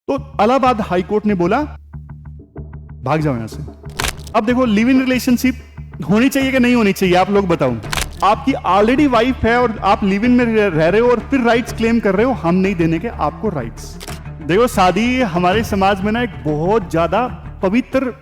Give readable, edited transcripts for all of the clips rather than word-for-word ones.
तो Allahabad high court ने बोला भाग जाओ यहां से। अब देखो, लिव इन रिलेशनशिप होनी चाहिए कि नहीं होनी चाहिए, आप लोग बताओ। आपकी ऑलरेडी वाइफ है और आप लिव इन में रह रहे हो और फिर राइट्स क्लेम कर रहे हो हम नहीं देने के आपको राइट्स। देखो, शादी हमारे समाज में ना एक बहुत ज्यादा पवित्र।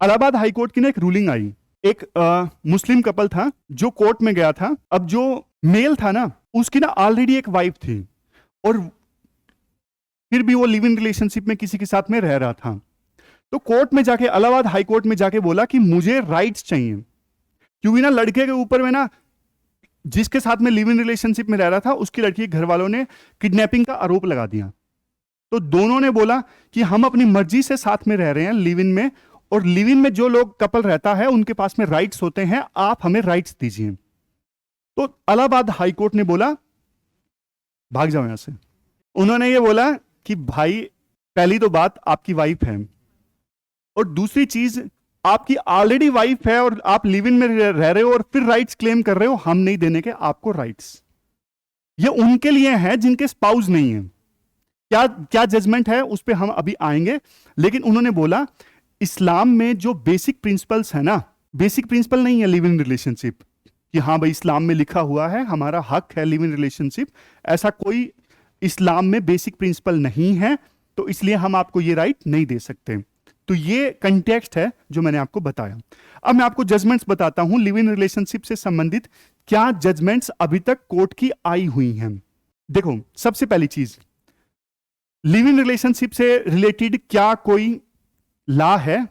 इलाहाबाद हाई कोर्ट की ना एक रूलिंग आई। एक मुस्लिम कपल था जो कोर्ट में गया था। अब जो मेल था ना, उसकी ना ऑलरेडी एक वाइफ थी और फिर भी वो लिव इन रिलेशनशिप में किसी के साथ में रह रहा था। तो कोर्ट में जाके, इलाहाबाद हाई कोर्ट में जाके बोला कि मुझे राइट्स चाहिए, क्योंकि ना लड़के के ऊपर में ना, जिसके साथ में लिव इन रिलेशनशिप में रह रहा था, उसकी लड़की के घर वालों ने किडनैपिंग का आरोप लगा दिया। तो दोनों ने बोला कि हम अपनी मर्जी से साथ में रह रहे हैं लिव इन में, और लिव इन में जो लोग कपल रहता है उनके पास में राइट्स होते हैं, आप हमें राइट्स दीजिए। तो इलाहाबाद हाई कोर्ट ने बोला भाग जाओ यहां से। उन्होंने ये बोला कि भाई, पहली तो बात आपकी वाइफ है, और दूसरी चीज आपकी ऑलरेडी वाइफ है और आप लिव इन में रह रहे हो और फिर राइट्स क्लेम कर रहे हो हम नहीं देने के आपको राइट्स। ये उनके लिए है जिनके स्पाउस नहीं है। क्या क्या जजमेंट है उस पर हम अभी आएंगे, लेकिन उन्होंने बोला इस्लाम में जो बेसिक प्रिंसिपल्स है ना, बेसिक प्रिंसिपल नहीं है लिव इन रिलेशनशिप कि हाँ भाई इस्लाम में लिखा हुआ है हमारा हक है लिव इन रिलेशनशिप, ऐसा कोई इस्लाम में बेसिक प्रिंसिपल नहीं है, तो इसलिए हम आपको ये राइट नहीं दे सकते। तो ये कंटेक्स्ट है जो मैंने आपको बताया। अब मैं आपको जजमेंट्स बताता हूं लिव इन रिलेशनशिप से संबंधित क्या जजमेंट्स अभी तक कोर्ट की आई हुई हैं। देखो, सबसे पहली चीज, लिव इन रिलेशनशिप से रिलेटेड क्या कोई लॉ है?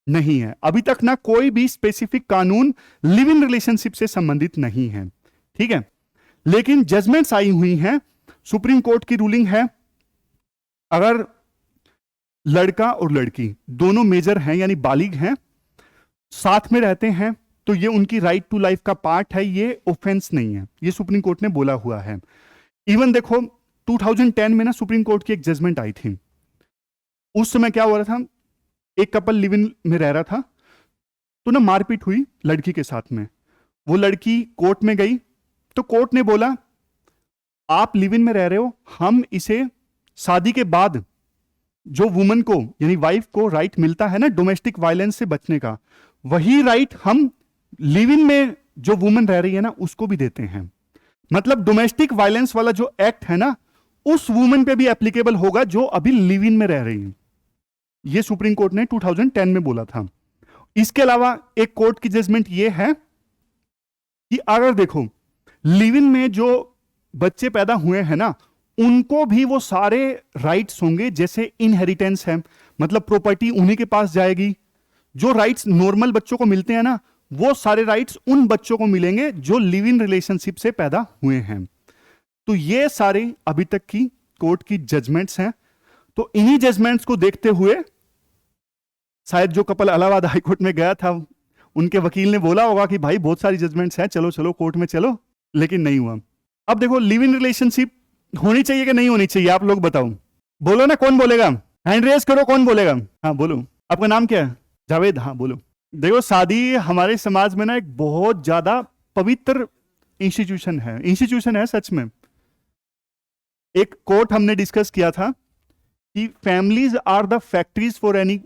नहीं है। अभी तक ना कोई भी स्पेसिफिक कानून लिव इन रिलेशनशिप से संबंधित नहीं है, ठीक है। लेकिन जजमेंट्स आई हुई हैं। सुप्रीम कोर्ट की रूलिंग है, अगर लड़का और लड़की दोनों मेजर हैं यानी बालिग हैं, साथ में रहते हैं, तो ये उनकी राइट टू लाइफ का पार्ट है, ये ऑफेंस नहीं है, ये सुप्रीम कोर्ट ने बोला हुआ है। इवन देखो 2010 में ना सुप्रीम कोर्ट की एक जजमेंट आई थी। उस समय क्या हो रहा था, एक कपल लिव इन में रह रहा था, तो ना मारपीट हुई लड़की के साथ में। वो लड़की कोर्ट में गई, तो कोर्ट ने बोला आप लिव इन में रह रहे हो, हम इसे शादी के बाद जो वुमन को यानी वाइफ को राइट मिलता है ना डोमेस्टिक वायलेंस से बचने का, वही राइट हम लिव इन में जो वुमन रह रही है ना उसको भी देते हैं। मतलब डोमेस्टिक वायलेंस वाला जो एक्ट है ना, उस वुमन पे भी एप्लीकेबल होगा जो अभी लिव इन में रह रही है। ये सुप्रीम कोर्ट ने 2010 में बोला था। इसके अलावा एक कोर्ट की जजमेंट ये है कि अगर देखो लिव इन में जो बच्चे पैदा हुए हैं ना, उनको भी वो सारे राइट्स होंगे, जैसे इनहेरिटेंस है, मतलब प्रॉपर्टी उन्हीं के पास जाएगी। जो राइट्स नॉर्मल बच्चों को मिलते हैं ना, वो सारे राइट्स उन बच्चों को मिलेंगे जो लिव इन रिलेशनशिप से पैदा हुए हैं। तो ये सारे अभी तक की कोर्ट की जजमेंट्स हैं। तो इन्हीं जजमेंट्स को देखते हुए शायद जो कपल इलाहाबाद हाईकोर्ट में गया था, उनके वकील ने बोला होगा कि भाई बहुत सारी जजमेंट्स हैं, चलो चलो कोर्ट में चलो, लेकिन नहीं हुआ। अब देखो, लिव इन रिलेशनशिप होनी चाहिए कि नहीं होनी चाहिए, आप लोग बताओ। बोलो ना, कौन बोलेगा? हैंड रेज करो, कौन बोलेगा? हाँ बोलो, आपका नाम क्या है? जावेद, हाँ बोलो। देखो, शादी हमारे समाज में ना एक बहुत ज्यादा पवित्र इंस्टीट्यूशन है सच में। एक कोर्ट हमने डिस्कस किया था कि families are the factories for any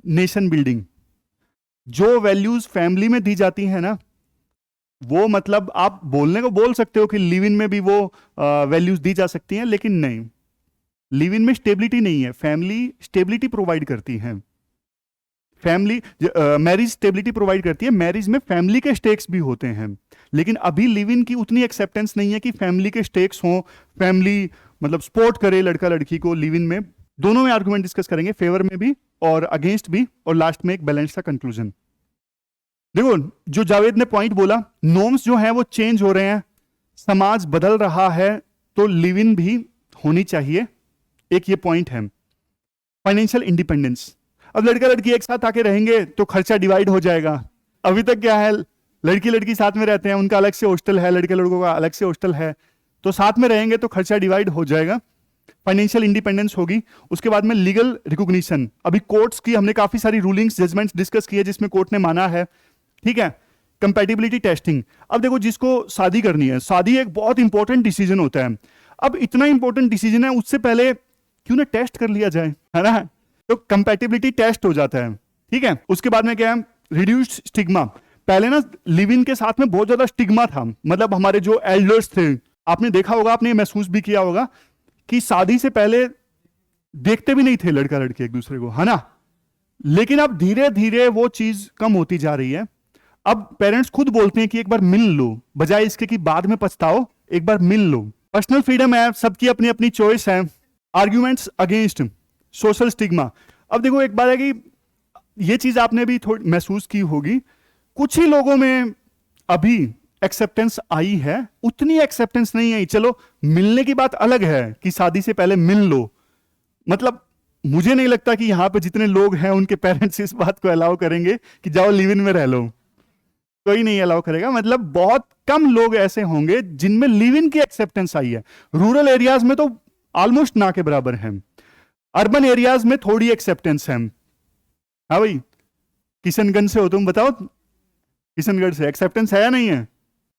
nation building. जो वैल्यूज फैमिली में दी जाती है ना, वो मतलब आप बोलने को बोल सकते हो कि लिव इन में भी वो वैल्यूज दी जा सकती हैं, लेकिन नहीं, लिव इन में स्टेबिलिटी नहीं है। फैमिली स्टेबिलिटी प्रोवाइड करती है, फैमिली मैरिज स्टेबिलिटी प्रोवाइड करती है। मैरिज में फैमिली के स्टेक्स भी होते हैं, लेकिन अभी लिव इन की उतनी एक्सेप्टेंस नहीं है कि फैमिली के स्टेक्स हों, फैमिली मतलब सपोर्ट करे लड़का लड़की को लिव इन में। दोनों में आर्गुमेंट डिस्कस करेंगे, फेवर में भी और अगेंस्ट भी, और लास्ट में एक बैलेंस का कंक्लूजन। देखो, जो जावेद ने पॉइंट बोला, नॉर्म्स जो हैं वो चेंज हो रहे हैं, समाज बदल रहा है, तो लिव इन भी होनी चाहिए, एक ये पॉइंट है। फाइनेंशियल इंडिपेंडेंस, अब लड़का लड़की एक साथ आके रहेंगे तो खर्चा डिवाइड हो जाएगा। अभी तक क्या है, लड़की लड़की साथ में रहते हैं, उनका अलग से हॉस्टल है, लड़के लड़कों का अलग से हॉस्टल है, तो साथ में रहेंगे तो खर्चा डिवाइड हो जाएगा, फाइनेंशियल इंडिपेंडेंस होगी। उसके बाद में लीगल रिकॉग्निशन, अभी कोर्ट्स की हमने काफी सारी रूलिंग्स जजमेंट्स डिस्कस की है जिसमें कोर्ट ने माना है, ठीक है। कंपैटिबिलिटी टेस्टिंग, अब देखो जिसको शादी करनी है, शादी एक बहुत इंपॉर्टेंट डिसीजन होता है। अब इतना इंपॉर्टेंट डिसीजन है, उससे पहले क्यों ना टेस्ट कर लिया जाए, है ना। तो कंपैटिबिलिटी टेस्ट हो जाता है, ठीक है। उसके बाद में क्या है, रिड्यूस्ड स्टिग्मा। पहले ना लिव इन के साथ में बहुत ज्यादा स्टिग्मा था, मतलब हमारे जो एल्डर्स थे, आपने देखा होगा, आपने महसूस भी किया होगा कि शादी से पहले देखते भी नहीं थे लड़का लड़की एक दूसरे को, है ना। लेकिन अब धीरे धीरे वो चीज कम होती जा रही है। अब पेरेंट्स खुद बोलते हैं कि एक बार मिल लो, बजाय इसके कि बाद में पछताओ, एक बार मिल लो। पर्सनल फ्रीडम है, सबकी अपनी अपनी चॉइस है। Arguments against social stigma. अब देखो एक बात है कि ये चीज आपने भी थोड़ी महसूस की होगी, कुछ ही लोगों में अभी एक्सेप्टेंस आई है, उतनी एक्सेप्टेंस नहीं आई। चलो मिलने की बात अलग है कि शादी से पहले मिल लो, मतलब मुझे नहीं लगता कि यहां पे जितने लोग हैं उनके पेरेंट्स इस बात को अलाउ करेंगे कि जाओ लिव इन में रह लो, कोई नहीं अलाउ करेगा। मतलब बहुत कम लोग ऐसे होंगे जिनमें लिव इन की एक्सेप्टेंस आई है। रूरल एरियाज में तो ऑलमोस्ट ना के बराबर है, अर्बन एरियाज में थोड़ी एक्सेप्टेंस है। हाँ भाई, किशनगंज से हो तुम, बताओ किशनगढ़ से एक्सेप्टेंस है या नहीं है?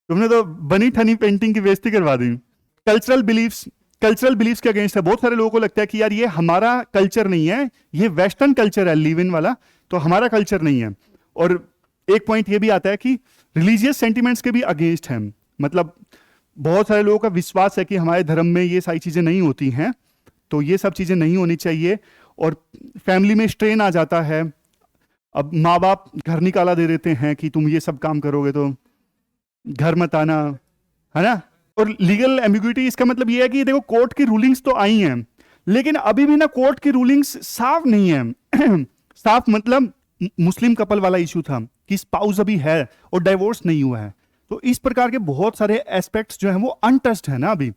तुमने तो बनी ठनी पेंटिंग की बेइज्जती करवा दी। कल्चरल बिलीफ्स के अगेंस्ट है। बहुत सारे लोगों को लगता है कि यार ये हमारा कल्चर नहीं है, ये वेस्टर्न कल्चर है लिव इन वाला, तो हमारा कल्चर नहीं है। और एक पॉइंट ये भी आता है कि रिलीजियस सेंटिमेंट्स के भी अगेंस्ट है। मतलब बहुत सारे लोगों का विश्वास है कि हमारे धर्म में ये सारी चीजें नहीं होती हैं, तो ये सब चीजें नहीं होनी चाहिए। और फैमिली में स्ट्रेन आ जाता है। अब माँ बाप घर निकाला दे देते हैं कि तुम ये सब काम करोगे तो घर मत आना, है ना। और लीगल एम्बिग्युइटी, इसका मतलब ये है कि देखो कोर्ट की रूलिंग्स तो आई हैं, लेकिन अभी भी ना कोर्ट की रूलिंग्स साफ नहीं है। साफ मतलब मुस्लिम कपल वाला इशू था कि स्पाउस अभी है और डाइवोर्स नहीं हुआ है। तो इस प्रकार के बहुत सारे एस्पेक्ट्स जो हैं वो अनटच्ड है ना। अभी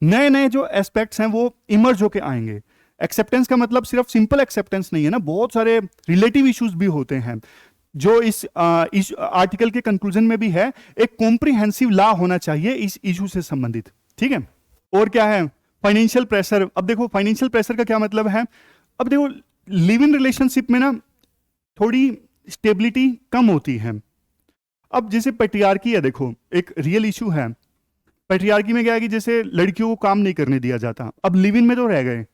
नए नए जो एस्पेक्ट्स हैं वो इमर्ज होके आएंगे। एक्सेप्टेंस का मतलब सिर्फ सिंपल एक्सेप्टेंस नहीं है ना, बहुत सारे रिलेटिव इश्यूज भी होते हैं जो इस आर्टिकल के कंक्लूजन में भी है। एक कॉम्प्रिहेंसिव लॉ होना चाहिए इस इशू से संबंधित, ठीक है। और क्या है, फाइनेंशियल प्रेशर। अब देखो फाइनेंशियल प्रेशर का क्या मतलब है। अब देखो लिव इन रिलेशनशिप में ना थोड़ी स्टेबिलिटी कम होती है। अब जैसे पेट्रियार्की है, देखो एक रियल इशू है। पेट्रियार्की में क्या है कि जैसे लड़कियों को काम नहीं करने दिया जाता, अब लिव इन में तो रह गए।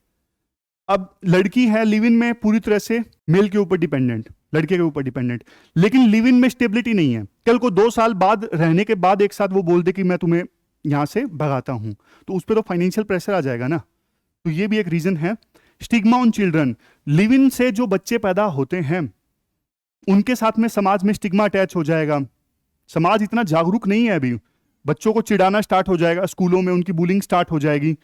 अब लड़की है लिव इन में पूरी तरह से मेल के ऊपर डिपेंडेंट, लड़के के ऊपर डिपेंडेंट, लेकिन लिव इन में स्टेबिलिटी नहीं है। कल को 2 साल बाद रहने के बाद एक साथ वो बोल दे कि मैं तुम्हें यहां से भगाता हूं, तो उस पर तो फाइनेंशियल प्रेशर आ जाएगा ना। तो ये भी एक रीजन है। Stigma on children, live in से जो बच्चे पैदा होते हैं उनके साथ में समाज में स्टिग्मा अटैच हो जाएगा। समाज इतना जागरूक नहीं है अभी, बच्चों को चिढ़ाना स्टार्ट हो जाएगा, स्कूलों में उनकी बुलिंग स्टार्ट हो जाएगी।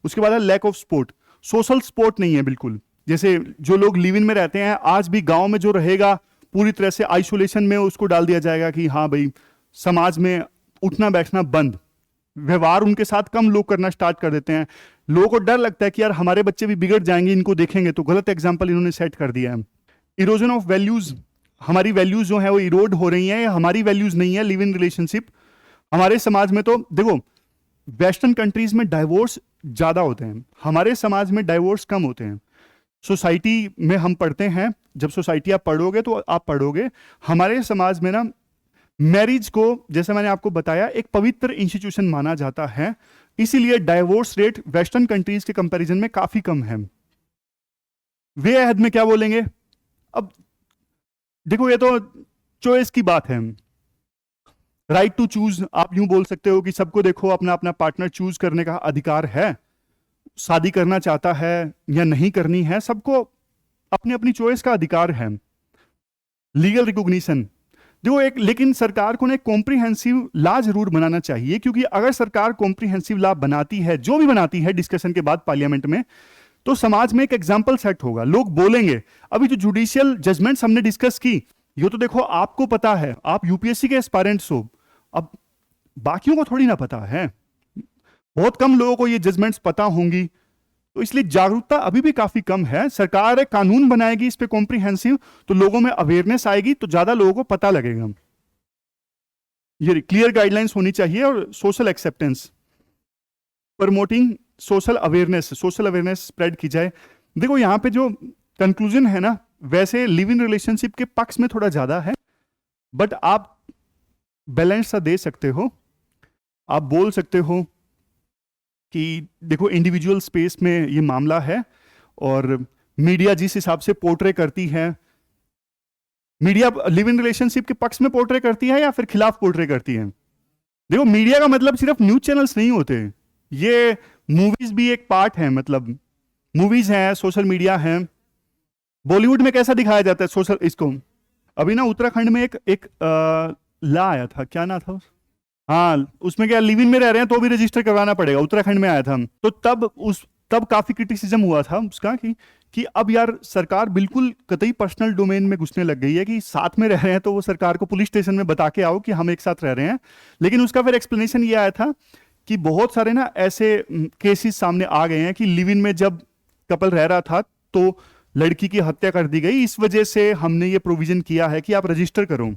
उसके बाद है lack of support, social support नहीं है बिल्कुल। जैसे जो लोग लिव इन में रहते हैं, आज भी गांव में जो रहेगा पूरी तरह से आइसोलेशन में उसको डाल दिया जाएगा कि हाँ भाई समाज में उठना बैठना बंद, व्यवहार उनके साथ कम लोग करना स्टार्ट कर देते हैं। लोगों को डर लगता है कि यार हमारे बच्चे भी बिगड़ जाएंगे, इनको देखेंगे तो। गलत एग्जाम्पल इन्होंने सेट कर दिया है। इरोजन ऑफ वैल्यूज, हमारी वैल्यूज जो है वो इरोड हो रही हैं, हमारी वैल्यूज नहीं है लिव इन रिलेशनशिप। हमारे समाज में तो देखो वेस्टर्न कंट्रीज में डाइवोर्स ज्यादा होते हैं, हमारे समाज में डाइवोर्स कम होते हैं। सोसाइटी में हम पढ़ते हैं, जब सोसाइटी आप पढ़ोगे तो आप पढ़ोगे, हमारे समाज में ना मैरिज को, जैसे मैंने आपको बताया, एक पवित्र इंस्टीट्यूशन माना जाता है। इसीलिए डाइवोर्स रेट वेस्टर्न कंट्रीज के कंपैरिजन में काफी कम है। वे अहद में क्या बोलेंगे? अब देखो ये तो चॉइस की बात है, राइट टू चूज। आप यूं बोल सकते हो कि सबको देखो अपना अपना पार्टनर चूज करने का अधिकार है, शादी करना चाहता है या नहीं करनी है, सबको अपनी अपनी चॉइस का अधिकार है। लीगल रिकॉग्निशन, देखो एक, लेकिन सरकार को एक कॉम्प्रिहेंसिव लॉ जरूर बनाना चाहिए, क्योंकि अगर सरकार कॉम्प्रिहेंसिव लॉ बनाती है, जो भी बनाती है डिस्कशन के बाद पार्लियामेंट में, तो समाज में एक एग्जाम्पल सेट होगा, लोग बोलेंगे। अभी जो जुडिशियल जजमेंट्स हमने डिस्कस की, ये तो देखो आपको पता है, आप यूपीएससी के एस्पायरेंट्स हो, अब बाकियों को थोड़ी ना पता है, बहुत कम लोगों को ये जजमेंट्स पता होंगी, तो इसलिए जागरूकता अभी भी काफी कम है। सरकार एक कानून बनाएगी इस पे कॉम्प्रिहेंसिव, तो लोगों में अवेयरनेस आएगी, तो ज्यादा लोगों को पता लगेगा। ये क्लियर गाइडलाइंस होनी चाहिए। और social acceptance, promoting social awareness spread की जाए। देखो यहां पे जो कंक्लूजन है ना, वैसे लिव इन रिलेशनशिप के पक्ष में थोड़ा ज्यादा है, बट आप बैलेंस सा दे सकते हो। आप बोल सकते हो कि देखो इंडिविजुअल स्पेस में ये मामला है, और मीडिया जिस हिसाब से पोर्ट्रे करती है, मीडिया लिव इन रिलेशनशिप के पक्ष में पोर्ट्रे करती है या फिर खिलाफ पोर्ट्रे करती है? देखो, मीडिया का मतलब सिर्फ न्यूज चैनल्स नहीं होते, ये मूवीज भी एक पार्ट है। मतलब मूवीज हैं, सोशल मीडिया है। बॉलीवुड में कैसा दिखाया जाता है सोशल इसको? अभी ना उत्तराखंड में एक ला आया था, क्या ना था हाँ, उसमें क्या लिव इन में रह रहे हैं तो भी रजिस्टर करवाना पड़ेगा, उत्तराखंड में आया था। तो तब काफी क्रिटिसिज्म हुआ था उसका कि अब यार सरकार बिल्कुल कतई पर्सनल डोमेन में घुसने लग गई है, कि साथ में रह रहे हैं तो वो सरकार को पुलिस स्टेशन में बता के आओ कि हम एक साथ रह रहे हैं। लेकिन उसका फिर एक्सप्लेनेशन ये आया था कि बहुत सारे ना ऐसे केसेस सामने आ गए हैं कि लिव इन में जब कपल रह रहा था तो लड़की की हत्या कर दी गई, इस वजह से हमने ये प्रोविजन किया है कि आप रजिस्टर करो।